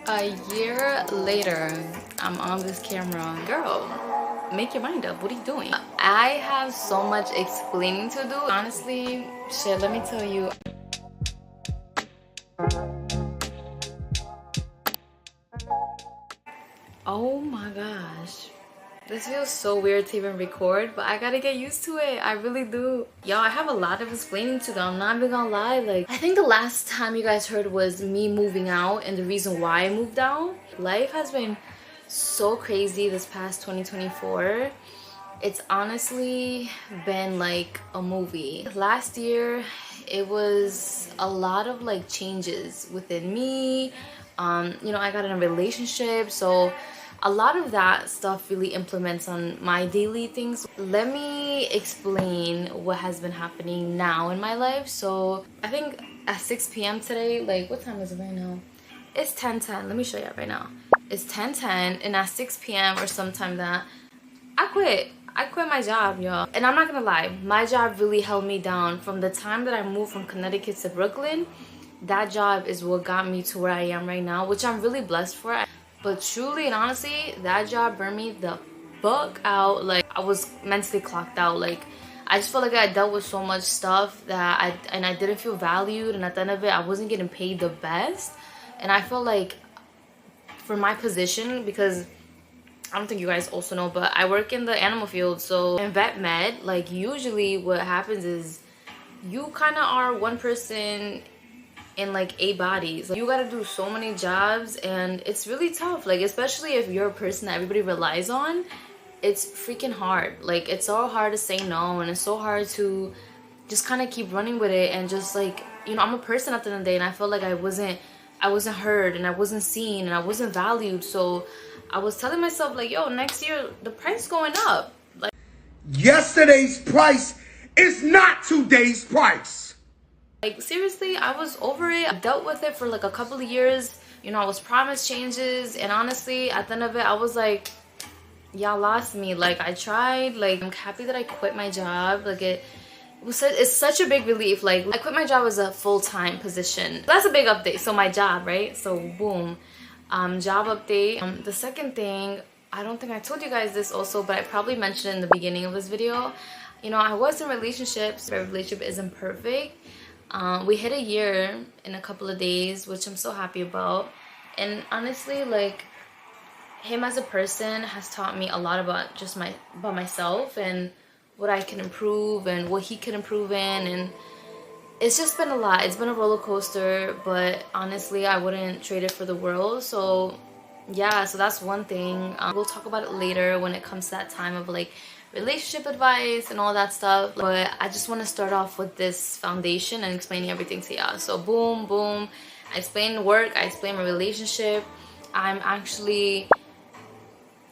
A year later, I'm on this camera. Girl, make your mind up. What are you doing? I have so much explaining to do. Honestly, shit, let me tell you. Oh my gosh. This feels so weird to even record, but I gotta get used to it. I really do. Y'all, I have a lot of explaining to do. I'm not even gonna lie. Like, I think the last time you guys heard was me moving out and the reason why I moved out. Life has been so crazy this past 2024. It's honestly been like a movie. Last year, it was a lot of like changes within me. You know, I got in a relationship, so a lot of that stuff really implements on my daily things. Let me explain what has been happening now in my life. So I think at 6 p.m. today, like what time is it right now? It's 10:10. Let me show you right now. It's 10:10 and at 6 p.m. or sometime that I quit my job, y'all. And I'm not gonna lie, my job really held me down from the time that I moved from Connecticut to Brooklyn. That job is what got me to where I am right now, which I'm really blessed for. But truly and honestly, that job burned me the fuck out. Like, I was mentally clocked out. Like, I just felt like I dealt with so much stuff that I didn't feel valued, and at the end of it, I wasn't getting paid the best. And I felt like for my position, because I don't think you guys also know, but I work in the animal field. So in vet med, like usually what happens is you kind of are one person in like 8 bodies. Like, you gotta do so many jobs and it's really tough. Like, especially if you're a person that everybody relies on, it's freaking hard. Like, it's so hard to say no, and it's so hard to just kind of keep running with it. And just like, you know, I'm a person at the end of the day, and I felt like I wasn't heard, and I wasn't seen, and I wasn't valued. So I was telling myself like, yo, next year the price going up. Like, yesterday's price is not today's price. Like, seriously, I was over it. I dealt with it for like a couple of years. You know, I was promised changes, and honestly, at the end of it, I was like, y'all lost me. Like, I tried. Like, I'm happy that I quit my job. Like, it's such a big relief. Like, I quit my job as a full-time position. That's a big update. So my job, right? So boom, job update. The second thing, I don't think I told you guys this also, but I probably mentioned in the beginning of this video. You know, I was in relationships. My relationship isn't perfect. We hit a year in a couple of days, which I'm so happy about. And honestly, like, him as a person has taught me a lot about just about myself and what I can improve and what he can improve in. And it's just been a lot. It's been a roller coaster, but honestly, I wouldn't trade it for the world. So yeah, so that's one thing. We'll talk about it later when it comes to that time of like relationship advice and all that stuff. But I just want to start off with this foundation and explaining everything to y'all. So boom, boom. I explained work. I explained my relationship. I'm actually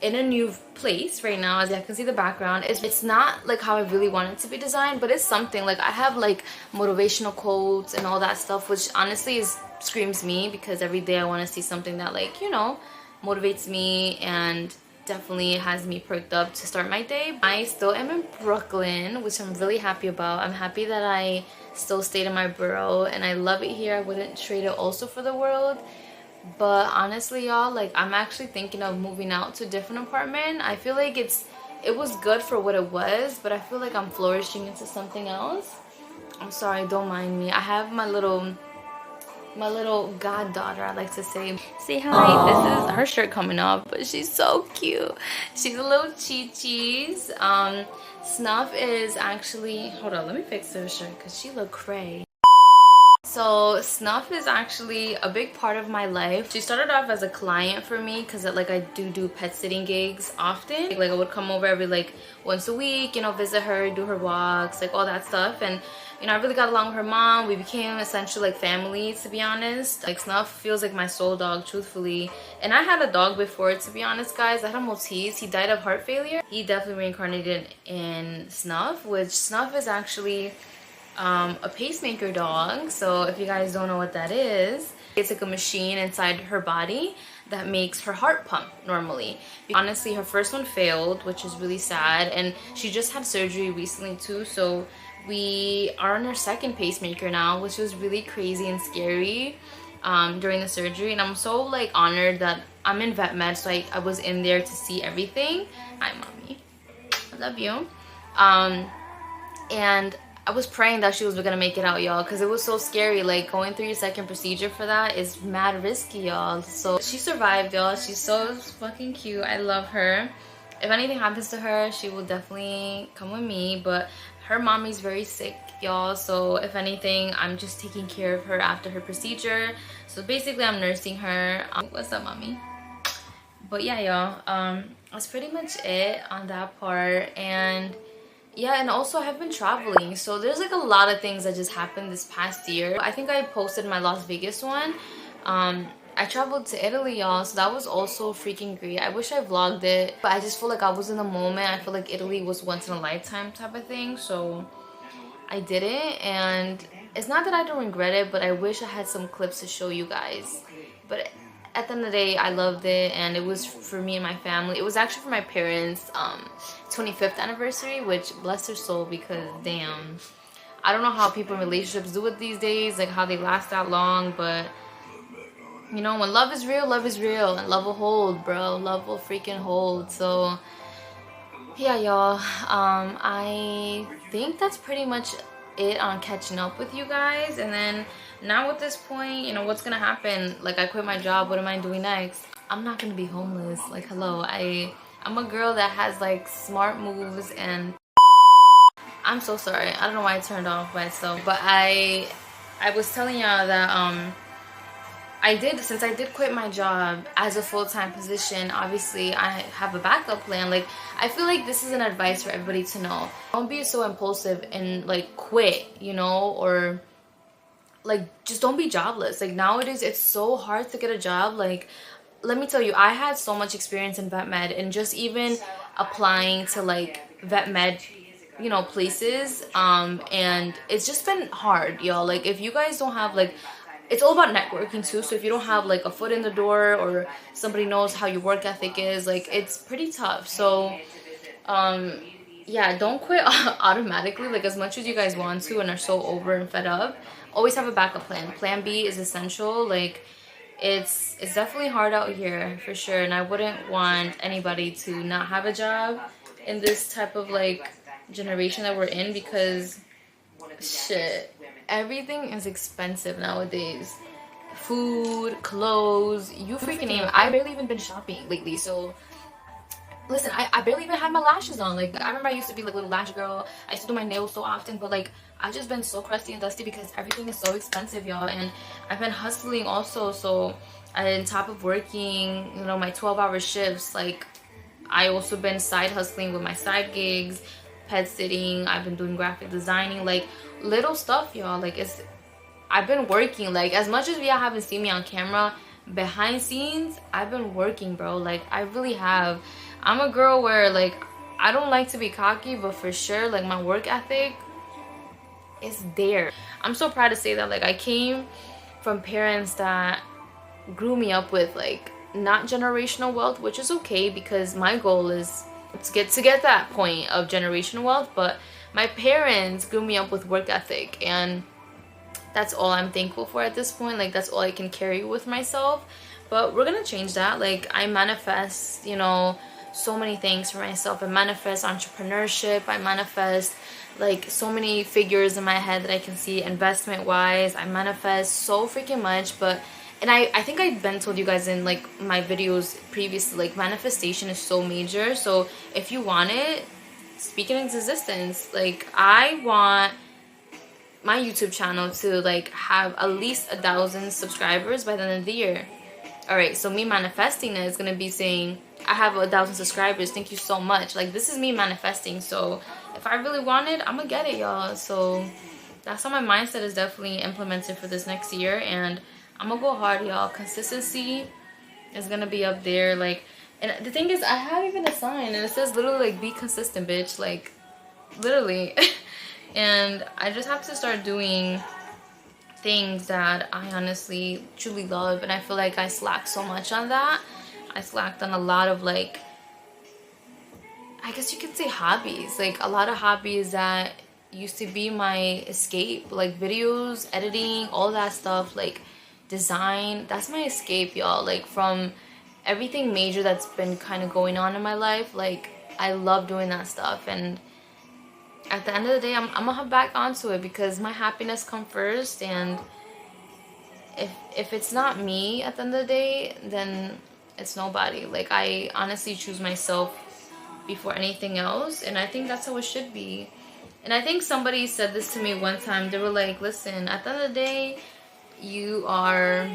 in a new place right now. As you can see the background, it's not like how I really want it to be designed, but it's something. Like, I have like motivational quotes and all that stuff, which honestly screams me, because every day I want to see something that, like, you know, motivates me and definitely has me perked up to start my day. I still am in Brooklyn, which I'm really happy about. I'm happy that I still stayed in my borough, and I love it here. I wouldn't trade it also for the world. But honestly, y'all, like, I'm actually thinking of moving out to a different apartment. I feel like it was good for what it was, but I feel like I'm flourishing into something else. I'm sorry, don't mind me. I have my little goddaughter, I like to say. Say hi. This is her shirt coming off, but she's so cute. She's a little chi-chis. Snuff is actually, hold on, let me fix her shirt because she look cray. So Snuff is actually a big part of my life. She started off as a client for me because like I do pet sitting gigs often. Like, I would come over every like once a week, you know, visit her, do her walks, like all that stuff. And you know, I really got along with her mom. We became essentially like family, to be honest. Like, Snuff feels like my soul dog, truthfully. And I had a dog before, to be honest, guys. I had a Maltese. He died of heart failure. He definitely reincarnated in Snuff, which Snuff is actually a pacemaker dog. So if you guys don't know what that is, it's like a machine inside her body that makes her heart pump normally. Honestly, her first one failed, which is really sad, and she just had surgery recently too. So we are on her second pacemaker now, which was really crazy and scary. during the surgery, and I'm so like honored that I'm in vet med, so I was in there to see everything. Hi mommy, I love you. And I was praying that she was gonna make it out, y'all, because it was so scary. Like, going through your second procedure for that is mad risky, y'all. So she survived, y'all. She's so fucking cute. I love her. If anything happens to her, she will definitely come with me, but her mommy's very sick, y'all, so if anything, I'm just taking care of her after her procedure. So basically I'm nursing her. What's up, mommy? But yeah, y'all, that's pretty much it on that part. And yeah, and also I have been traveling, so there's like a lot of things that just happened this past year. I think I posted my Las Vegas one. I traveled to Italy, y'all, so that was also freaking great. I wish I vlogged it, but I just feel like I was in the moment. I feel like Italy was once in a lifetime type of thing, so I did it. And it's not that I don't regret it, but I wish I had some clips to show you guys. But at the end of the day, I loved it, and it was for me and my family. It was actually for my parents' 25th anniversary, which bless their soul, because damn, I don't know how people in relationships do it these days, like how they last that long. But you know, when love is real, and love will hold, bro. Love will freaking hold. So yeah, y'all, I think that's pretty much it on catching up with you guys. And then now at this point, you know, what's gonna happen? Like, I quit my job, what am I doing next? I'm not gonna be homeless. Like, hello, I'm a girl that has like smart moves. And I'm so sorry, I don't know why I turned off myself, but I was telling y'all that since I did quit my job as a full-time position, obviously I have a backup plan. Like, I feel like this is an advice for everybody to know. Don't be so impulsive and like quit, you know, or like just don't be jobless. Like, nowadays it's so hard to get a job. Like, let me tell you, I had so much experience in vet med, and just even applying to like vet med, you know, places, and it's just been hard, y'all. Like, if you guys don't have like, it's all about networking too. So if you don't have like a foot in the door, or somebody knows how your work ethic is, like, it's pretty tough. So yeah, don't quit automatically, like, as much as you guys want to and are so over and fed up. Always have a backup plan. Plan B is essential. Like, it's definitely hard out here for sure, and I wouldn't want anybody to not have a job in this type of like generation that we're in, because shit, everything is expensive nowadays. Food, clothes, you freaking name it. I barely even been shopping lately, so listen, I barely even had my lashes on. Like, I remember I used to be like a little lash girl. I used to do my nails so often, but like, I've just been so crusty and dusty because everything is so expensive, y'all. And I've been hustling also, so on top of working, you know, my 12-hour shifts, like, I also been side hustling with my side gigs, pet sitting. I've been doing graphic designing, like little stuff, y'all. Like, I've been working. Like, as much as y'all haven't seen me on camera, behind scenes, I've been working, bro. Like, I really have. I'm a girl where like, I don't like to be cocky, but for sure, like, my work ethic is there. I'm so proud to say that. Like, I came from parents that grew me up with like not generational wealth, which is okay, because my goal is to get that point of generational wealth. But my parents grew me up with work ethic, and that's all I'm thankful for at this point. Like, that's all I can carry with myself. But we're gonna change that. Like, I manifest, you know, so many things for myself. I manifest entrepreneurship. I manifest like so many figures in my head that I can see investment wise. I manifest so freaking much. But and I think I've been told you guys in like my videos previously, like, manifestation is so major. So if you want it, speak it into existence. Like, I want my YouTube channel to like have at least 1,000 subscribers by the end of the year. All right, so me manifesting it is gonna be saying, I have 1,000 subscribers, thank you so much. Like, this is me manifesting. So if I really want it, I'm gonna get it, y'all. So that's how my mindset is definitely implemented for this next year, and I'm gonna go hard, y'all. Consistency is gonna be up there. Like, and the thing is, I have even a sign, and it says literally like, be consistent, bitch. Like, literally. And I just have to start doing things that I honestly truly love. And I feel like I slacked so much on that. I slacked on a lot of like, I guess you could say hobbies. Like, a lot of hobbies that used to be my escape, like videos, editing, all that stuff. Like, design. That's my escape, y'all. Like from everything major that's been kind of going on in my life, like I love doing that stuff. And at the end of the day, I'm gonna hop back onto it because my happiness comes first. And if it's not me at the end of the day, then it's nobody. Like I honestly choose myself before anything else, and I think that's how it should be. And I think somebody said this to me one time. They were like, listen, at the end of the day, you are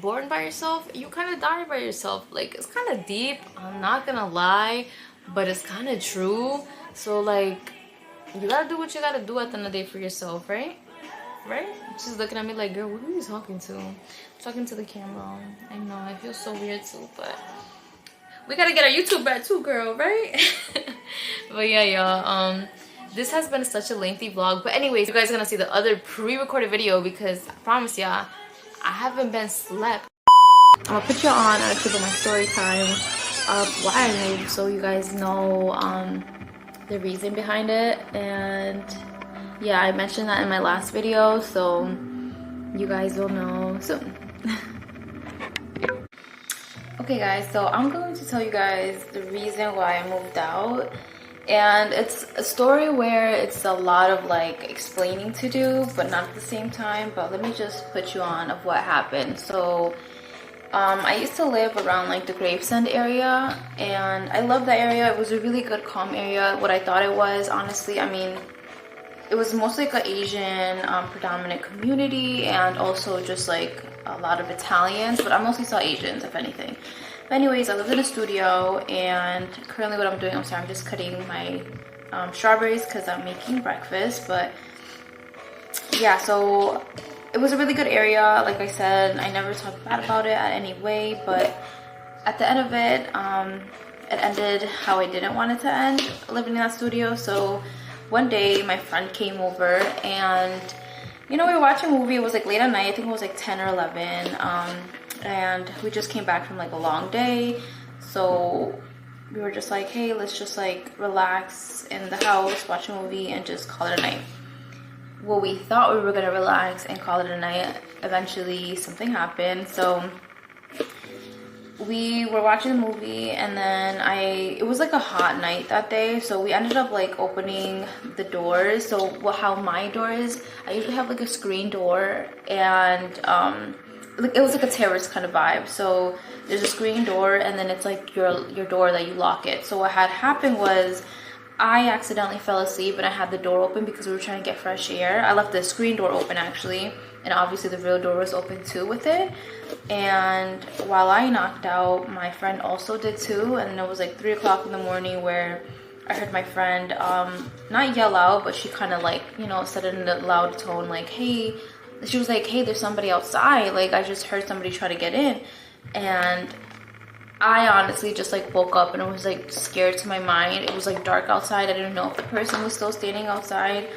born by yourself, you kind of die by yourself. Like, it's kind of deep, I'm not gonna lie, but it's kind of true. So like, you gotta do what you gotta do at the end of the day for yourself, right? Right? She's looking at me like, girl, who are you talking to? I'm talking to the camera. I know, I feel so weird too, but we gotta get our YouTube back too, girl, right? But yeah, y'all, this has been such a lengthy vlog. But anyways, you guys are gonna see the other pre-recorded video because I promise y'all, I haven't been slept. I'm gonna put you on a clip of my story time of why I moved, so you guys know the reason behind it. And yeah, I mentioned that in my last video, so you guys will know soon. Okay guys, so I'm going to tell you guys the reason why I moved out. And it's a story where it's a lot of like explaining to do, but not at the same time. But let me just put you on of what happened. So I used to live around like the Gravesend area, and I love that area. It was a really good calm area, what I thought it was, honestly. I mean, it was mostly like an Asian predominant community, and also just like a lot of Italians, but I mostly saw Asians, if anything. But anyways, I lived in a studio, and currently what I'm doing, I'm just cutting my strawberries because I'm making breakfast. But yeah, so it was a really good area. Like I said, I never talked bad about it at any way, but at the end of it, it ended how I didn't want it to end, living in that studio. So one day my friend came over, and you know, we were watching a movie. It was like late at night, I think it was like 10 or 11, and we just came back from like a long day. So we were just like, hey, let's just like relax in the house, watch a movie, and just call it a night. Well, we thought we were gonna relax and call it a night. Eventually something happened. So we were watching the movie, and then it was like a hot night that day, so we ended up like opening the doors. So how my door is, I usually have like a screen door, and it was like a terrace kind of vibe. So there's a screen door, and then it's like your door that you lock it. So what had happened was I accidentally fell asleep, and I had the door open because we were trying to get fresh air. I left the screen door open actually, and obviously the real door was open too with it. And while I knocked out, my friend also did too. And it was like 3 o'clock in the morning where I heard my friend not yell out, but she kind of like, you know, said it in a loud tone, like, hey, she was like, hey, there's somebody outside, like I just heard somebody try to get in. And I honestly just like woke up, and I was like scared to my mind. It was like dark outside. I didn't know if the person was still standing outside.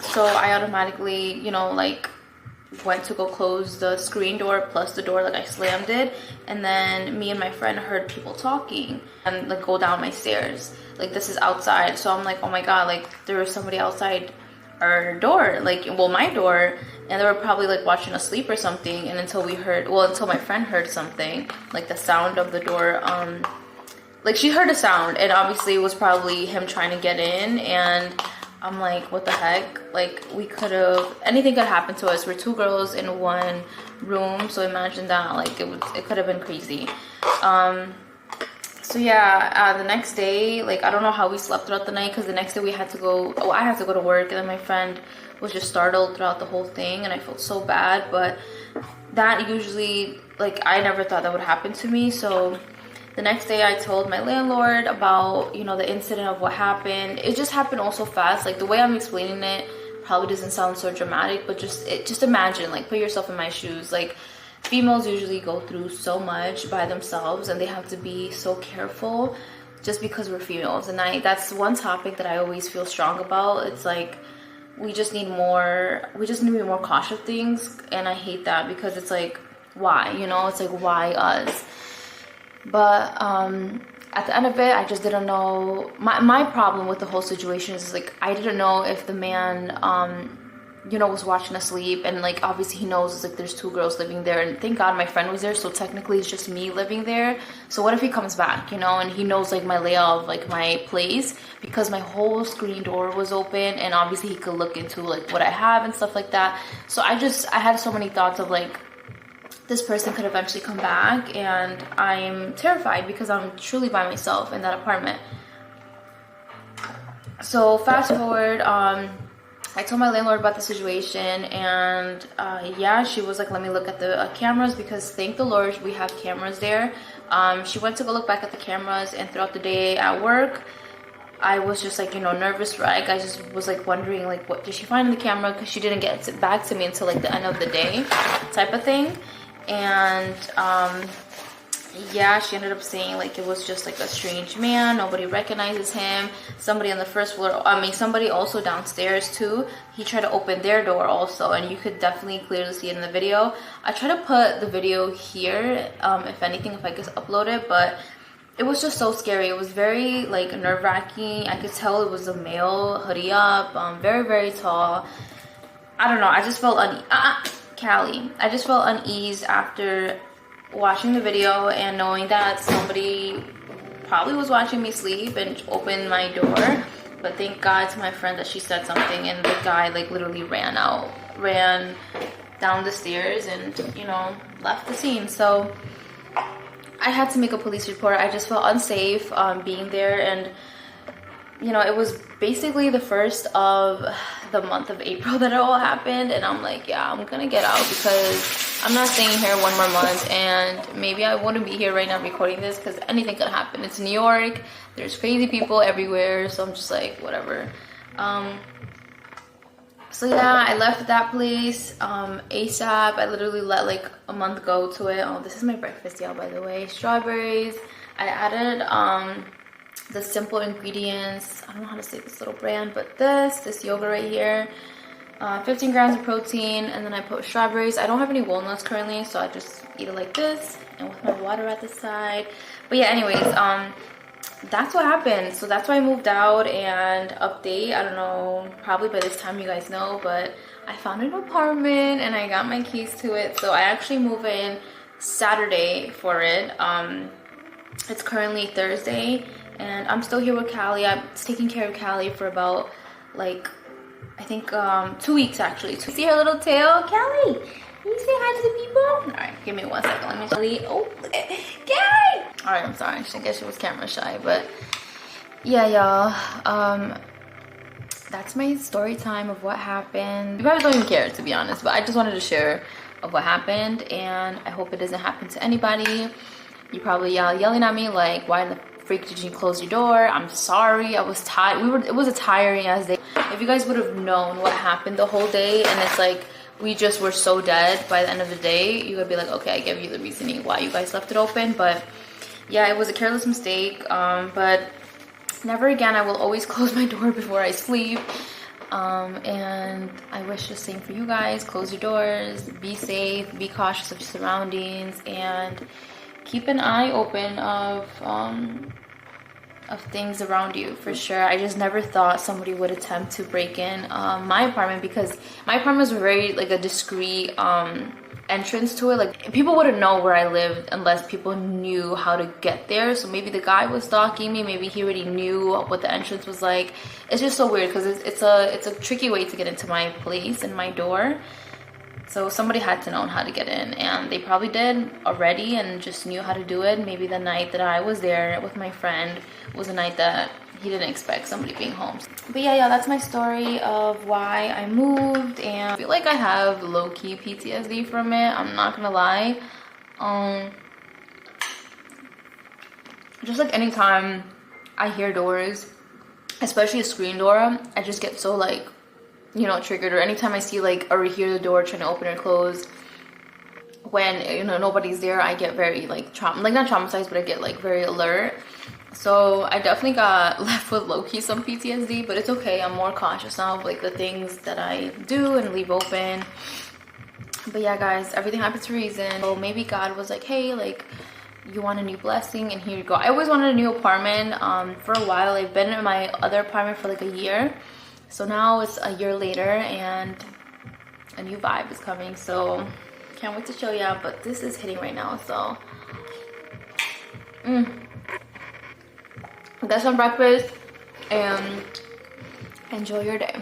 So I automatically, you know, like went to go close the screen door plus the door, like I slammed it. And then me and my friend heard people talking and like go down my stairs. Like this is outside. So I'm like, oh my God, like there was somebody outside our door, like, well, my door, and they were probably like watching us sleep or something. And until my friend heard something, like the sound of the door, like she heard a sound, and obviously it was probably him trying to get in. And I'm like, what the heck? Like, anything could happen to us. We're 2 girls in one room, so imagine that. Like, it could have been crazy. So yeah, the next day, like, I don't know how we slept throughout the night, because the next day I had to go to work, and then my friend was just startled throughout the whole thing, and I felt so bad. But that usually, like, I never thought that would happen to me. So the next day I told my landlord about, you know, the incident of what happened. It just happened all so fast. Like the way I'm explaining it probably doesn't sound so dramatic, but just imagine, like, put yourself in my shoes. Like, females usually go through so much by themselves, and they have to be so careful just because we're females. And that's one topic that I always feel strong about. It's like we just need to be more cautious of things, and I hate that because it's like, why? You know, it's like, why us? But at the end of it, I just didn't know. My problem with the whole situation is like, I didn't know if the man you know, was watching us sleep, and like obviously he knows like there's two girls living there, and thank God my friend was there, so technically it's just me living there. So what if he comes back, you know, and he knows like my layout of like my place, because my whole screen door was open, and obviously he could look into like what I have and stuff like that. So I had so many thoughts of like this person could eventually come back, and I'm terrified because I'm truly by myself in that apartment. So fast forward, I told my landlord about the situation, and yeah, she was like, let me look at the cameras, because thank the Lord we have cameras there. She went to go look back at the cameras, and throughout the day at work, I was just like, you know, nervous wreck. I just was like wondering like, what did she find in the camera, because she didn't get it back to me until like the end of the day type of thing. And yeah, she ended up saying like it was just like a strange man, nobody recognizes him. Somebody on the first floor, I mean somebody also downstairs too, he tried to open their door also, and you could definitely clearly see it in the video. I try to put the video here, if anything, if I could upload it, but it was just so scary. It was very like nerve-wracking. I could tell it was a male, hoodie up, very, very tall. I don't know, I just felt Callie, I just felt unease after watching the video and knowing that somebody probably was watching me sleep and opened my door. But thank God to my friend that she said something, and the guy like literally ran down the stairs and, you know, left the scene. So I had to make a police report. I just felt unsafe being there, and you know, it was basically the first of the month of April that it all happened, and I'm like, yeah, I'm gonna get out, because I'm not staying here one more month, and maybe I wouldn't be here right now recording this, because anything could happen. It's New York, there's crazy people everywhere, so I'm just like, whatever. So yeah, I left that place ASAP. I literally let like a month go to it. Oh, this is my breakfast, y'all, by the way. Strawberries. I added the simple ingredients. I don't know how to say this little brand, but this yogurt right here, 15 grams of protein, and then I put strawberries. I don't have any walnuts currently, so I just eat it like this, and with my water at the side. But yeah, anyways, that's what happened. So that's why I moved out. And update, I don't know, probably by this time you guys know, but I found an apartment and I got my keys to it. So I actually move in Saturday for it. It's currently Thursday, and I'm still here with Callie. I'm taking care of Callie for about like, I think 2 weeks actually. See her little tail? Callie, can you say hi to the people? All right, give me 1 second. Let me show you. Oh, look at Callie. All right, I'm sorry. I guess she was camera shy, but yeah, y'all. That's my story time of what happened. You probably don't even care, to be honest, but I just wanted to share of what happened, and I hope it doesn't happen to anybody. You probably yelling at me like, why the freak did you close your door? I'm sorry, I was tired. It was a tiring ass day. If you guys would have known what happened the whole day, and it's like we just were so dead by the end of the day, you would be like, okay, I give you the reasoning why you guys left it open. But yeah, it was a careless mistake. But never again. I will always close my door before I sleep. And I wish the same for you guys. Close your doors, be safe, be cautious of your surroundings, and keep an eye open of things around you, for sure. I just never thought somebody would attempt to break in my apartment, because my apartment was very like a discreet entrance to it. Like people wouldn't know where I lived unless people knew how to get there. So maybe the guy was stalking me, maybe he already knew what the entrance was like. It's just so weird, because it's a tricky way to get into my place and my door. So somebody had to know how to get in, and they probably did already and just knew how to do it. Maybe the night that I was there with my friend was a night that he didn't expect somebody being home. But yeah, that's my story of why I moved, and I feel like I have low-key PTSD from it. I'm not gonna lie. Just like anytime I hear doors, especially a screen door, I just get so like, you know, triggered. Or anytime I see like or hear the door trying to open or close when, you know, nobody's there, I get very like not traumatized, but I get like very alert. So I definitely got left with low-key some PTSD, but it's okay. I'm more conscious now of like the things that I do and leave open. But yeah, guys, everything happens for a reason. So maybe God was like, hey, like, you want a new blessing, and here you go. I always wanted a new apartment for a while. I've been in my other apartment for like a year. So now it's a year later, and a new vibe is coming, so can't wait to show y'all. But this is hitting right now, so get some breakfast and enjoy your day.